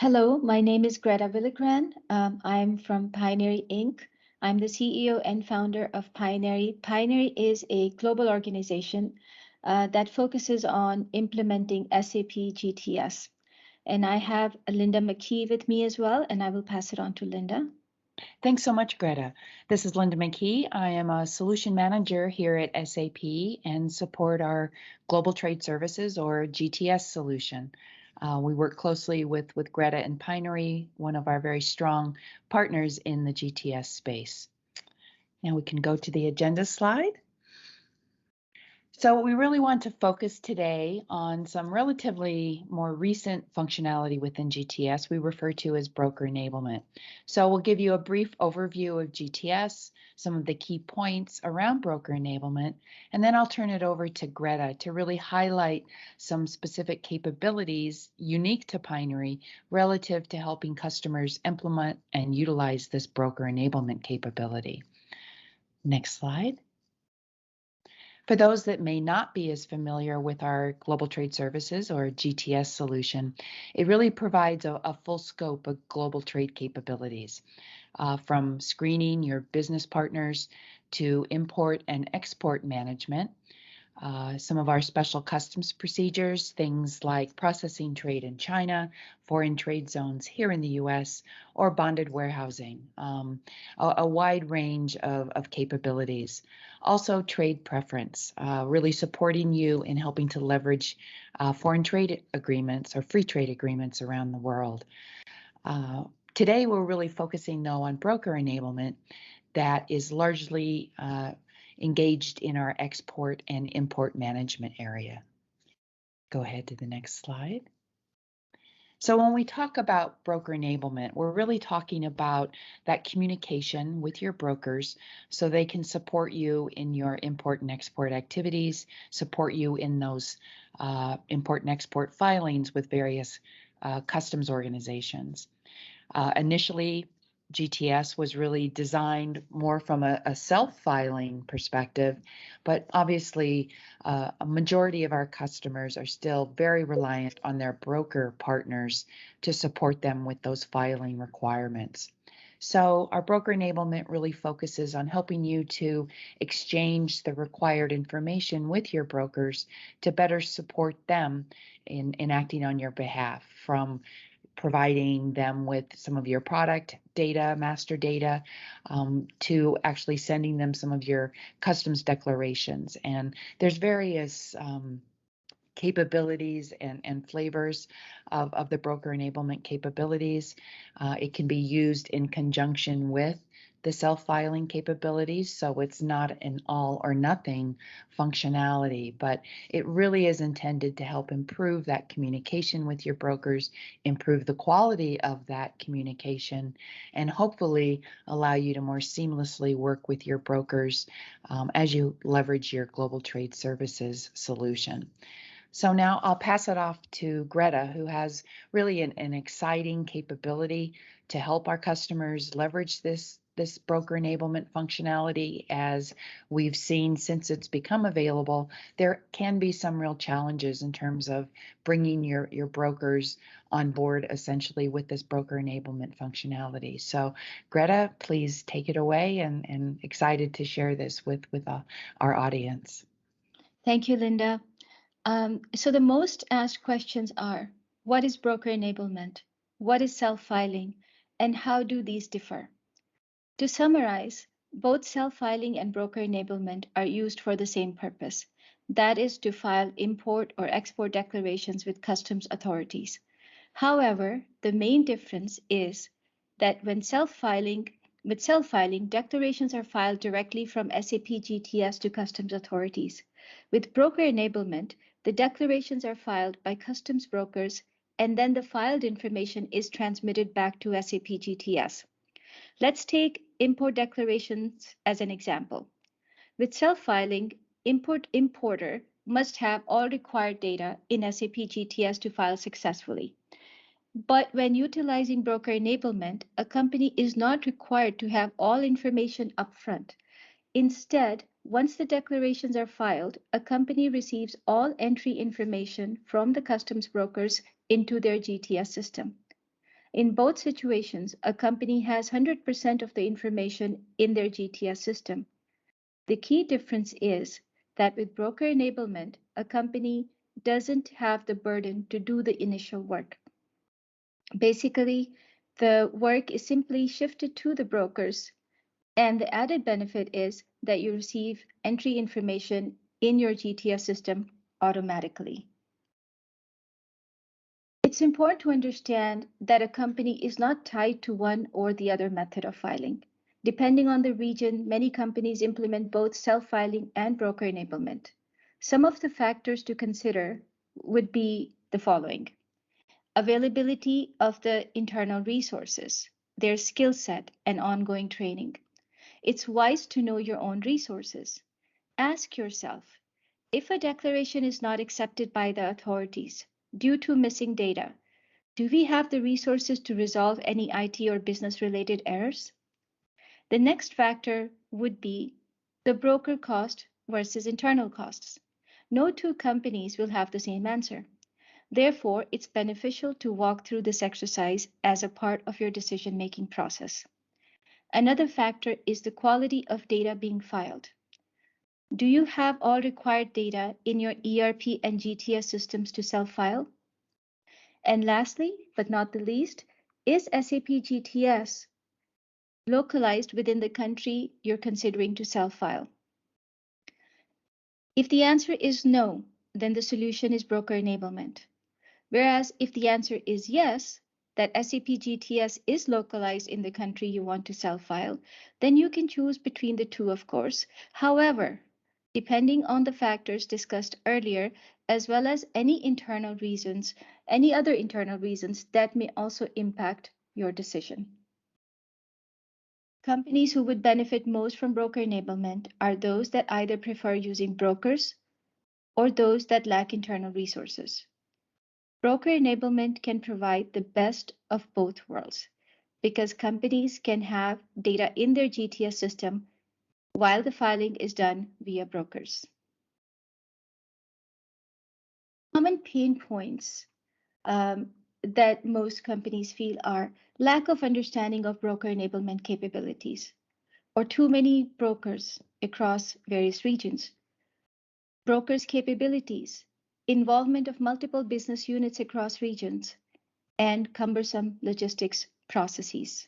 Hello, my name is Greta Villegran. I'm from Pinary Inc. I'm the CEO and founder of Pinary. Pinary is a global organization that focuses on implementing SAP GTS. And I have Linda McKee with me as well, and I will pass it on to Linda. Thanks so much, Greta. This is Linda McKee. I am a solution manager here at SAP and support our Global Trade Services or GTS solution. We work closely with Greta and Pinary, one of our very strong partners in the GTS space. Now we can go to the agenda slide. So we really want to focus today on some relatively more recent functionality within GTS we refer to as broker enablement. So we'll give you a brief overview of GTS, some of the key points around broker enablement, and then I'll turn it over to Greta to really highlight some specific capabilities unique to Pinary relative to helping customers implement and utilize this broker enablement capability. Next slide. For those that may not be as familiar with our Global Trade Services or GTS solution, it really provides a full scope of global trade capabilities, from screening your business partners to import and export management, some of our special customs procedures, things like processing trade in China, foreign trade zones here in the US, or bonded warehousing, a wide range of capabilities. Also trade preference, really supporting you in helping to leverage foreign trade agreements or free trade agreements around the world. Today, we're really focusing though on broker enablement that is largely engaged in our export and import management area. Go ahead to the next slide. So when we talk about broker enablement, we're really talking about that communication with your brokers so they can support you in your import and export activities, support you in those import and export filings with various customs organizations. Initially, GTS was really designed more from a self-filing perspective, but obviously a majority of our customers are still very reliant on their broker partners to support them with those filing requirements. So our broker enablement really focuses on helping you to exchange the required information with your brokers to better support them in acting on your behalf, from providing them with some of your product data, master data, to actually sending them some of your customs declarations. And there's various capabilities and flavors of the broker enablement capabilities. It can be used in conjunction with the self-filing capabilities, so it's not an all or nothing functionality, but it really is intended to help improve that communication with your brokers, improve the quality of that communication, and hopefully allow you to more seamlessly work with your brokers as you leverage your Global Trade Services solution. So now I'll pass it off to Greta, who has really an exciting capability to help our customers leverage this broker enablement functionality. As we've seen since it's become available, there can be some real challenges in terms of bringing your brokers on board essentially with this broker enablement functionality. So Greta, please take it away, and excited to share this with our audience. Thank you, Linda. So the most asked questions are, what is broker enablement? What is self-filing? And how do these differ? To summarize, both self-filing and broker enablement are used for the same purpose. That is to file import or export declarations with customs authorities. However, the main difference is that with self-filing, declarations are filed directly from SAP GTS to customs authorities. With broker enablement, the declarations are filed by customs brokers, and then the filed information is transmitted back to SAP GTS. Let's take import declarations as an example. With self-filing, importer must have all required data in SAP GTS to file successfully. But when utilizing broker enablement, a company is not required to have all information upfront. Instead, once the declarations are filed, a company receives all entry information from the customs brokers into their GTS system. In both situations, a company has 100% of the information in their GTS system. The key difference is that with broker enablement, a company doesn't have the burden to do the initial work. Basically, the work is simply shifted to the brokers, and the added benefit is that you receive entry information in your GTS system automatically. It's important to understand that a company is not tied to one or the other method of filing. Depending on the region, many companies implement both self-filing and broker enablement. Some of the factors to consider would be the following: availability of the internal resources, their skill set, and ongoing training. It's wise to know your own resources. Ask yourself, if a declaration is not accepted by the authorities due to missing data, do we have the resources to resolve any IT or business related errors? The next factor would be the broker cost versus internal costs. No two companies will have the same answer. Therefore, it's beneficial to walk through this exercise as a part of your decision-making process. Another factor is the quality of data being filed. Do you have all required data in your ERP and GTS systems to self-file? And lastly, but not the least, is SAP GTS localized within the country you're considering to self-file? If the answer is no, then the solution is broker enablement. Whereas if the answer is yes, that SAP GTS is localized in the country you want to self-file, then you can choose between the two, of course. However, depending on the factors discussed earlier, as well as any other internal reasons that may also impact your decision. Companies who would benefit most from broker enablement are those that either prefer using brokers or those that lack internal resources. Broker enablement can provide the best of both worlds because companies can have data in their GTS system while the filing is done via brokers. Common pain points that most companies feel are lack of understanding of broker enablement capabilities, or too many brokers across various regions, brokers' capabilities, involvement of multiple business units across regions, and cumbersome logistics processes.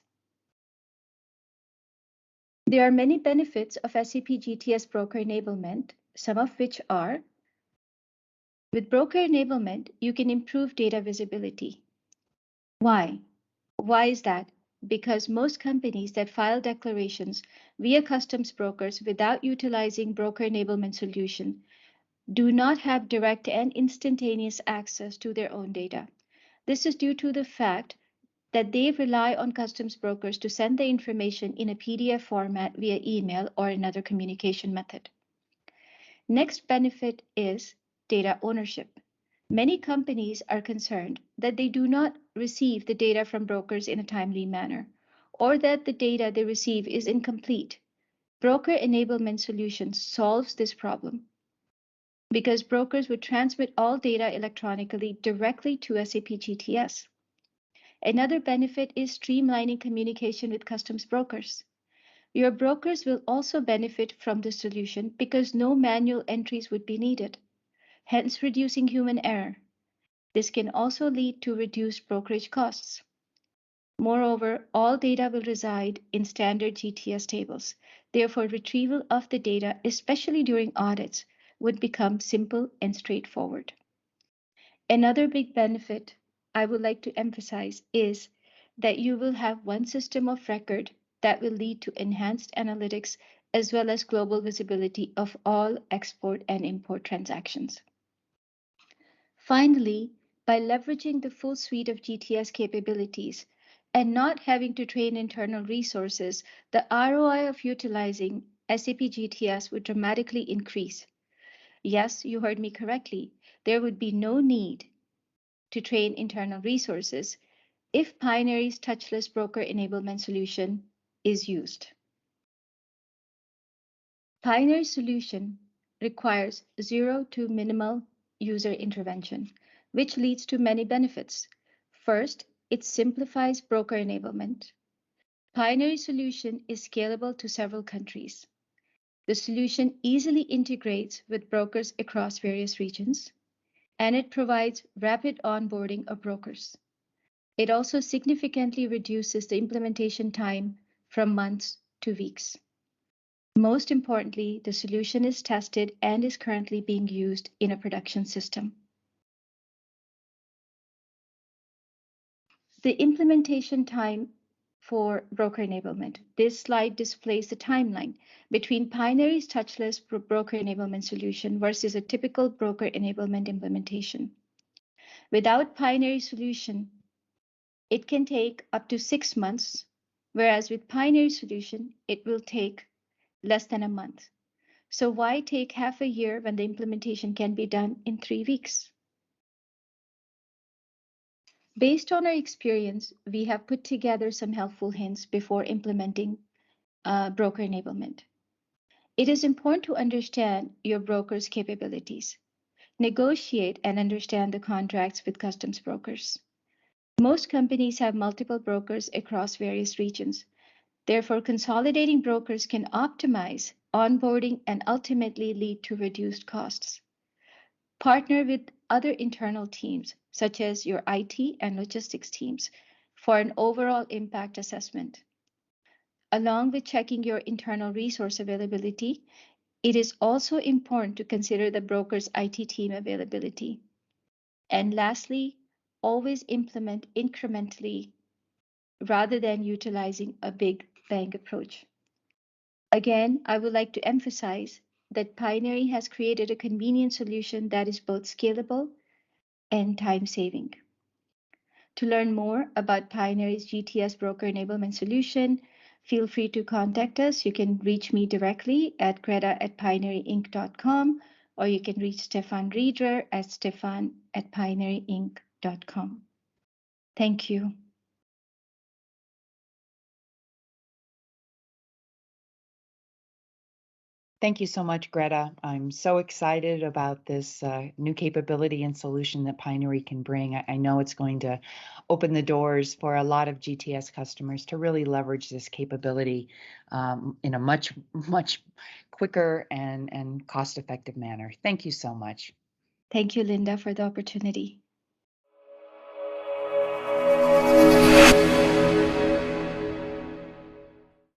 There are many benefits of SAP GTS broker enablement, some of which are: with broker enablement, you can improve data visibility. Why? Why is that? Because most companies that file declarations via customs brokers without utilizing broker enablement solution do not have direct and instantaneous access to their own data. This is due to the fact that they rely on customs brokers to send the information in a PDF format via email or another communication method. Next benefit is data ownership. Many companies are concerned that they do not receive the data from brokers in a timely manner, or that the data they receive is incomplete. Broker enablement solutions solves this problem because brokers would transmit all data electronically directly to SAP GTS. Another benefit is streamlining communication with customs brokers. Your brokers will also benefit from this solution because no manual entries would be needed, hence reducing human error. This can also lead to reduced brokerage costs. Moreover, all data will reside in standard GTS tables. Therefore, retrieval of the data, especially during audits, would become simple and straightforward. Another big benefit I would like to emphasize is that you will have one system of record that will lead to enhanced analytics as well as global visibility of all export and import transactions. Finally, by leveraging the full suite of GTS capabilities and not having to train internal resources, the ROI of utilizing SAP GTS would dramatically increase. Yes, you heard me correctly. There would be no need to train internal resources if Pinary's touchless broker enablement solution is used. Pioneer's solution requires zero to minimal user intervention, which leads to many benefits. First, It simplifies broker enablement. Pinary solution is scalable to several countries. The solution easily integrates with brokers across various regions, and it provides rapid onboarding of brokers. It also significantly reduces the implementation time from months to weeks. Most importantly, the solution is tested and is currently being used in a production system. The implementation time for broker enablement. This slide displays the timeline between Pinary's touchless broker enablement solution versus a typical broker enablement implementation. Without Pinary solution, it can take up to 6 months, whereas with Pinary solution, it will take less than a month. So why take half a year when the implementation can be done in 3 weeks? Based on our experience, we have put together some helpful hints before implementing broker enablement. It is important to understand your broker's capabilities. Negotiate and understand the contracts with customs brokers. Most companies have multiple brokers across various regions. Therefore, consolidating brokers can optimize onboarding and ultimately lead to reduced costs. Partner with other internal teams, such as your IT and logistics teams, for an overall impact assessment. Along with checking your internal resource availability, it is also important to consider the broker's IT team availability. And lastly, always implement incrementally rather than utilizing a big bang approach. Again, I would like to emphasize that Pinary has created a convenient solution that is both scalable and time-saving. To learn more about Pinary's GTS broker enablement solution, feel free to contact us. You can reach me directly at greta@pinaryinc.com, or you can reach Stefan Rieder at stefan@pinaryinc.com. Thank you. Thank you so much, Greta. I'm so excited about this new capability and solution that Pinary can bring. I know it's going to open the doors for a lot of GTS customers to really leverage this capability in a much quicker and cost-effective manner. Thank you so much. Thank you, Linda, for the opportunity.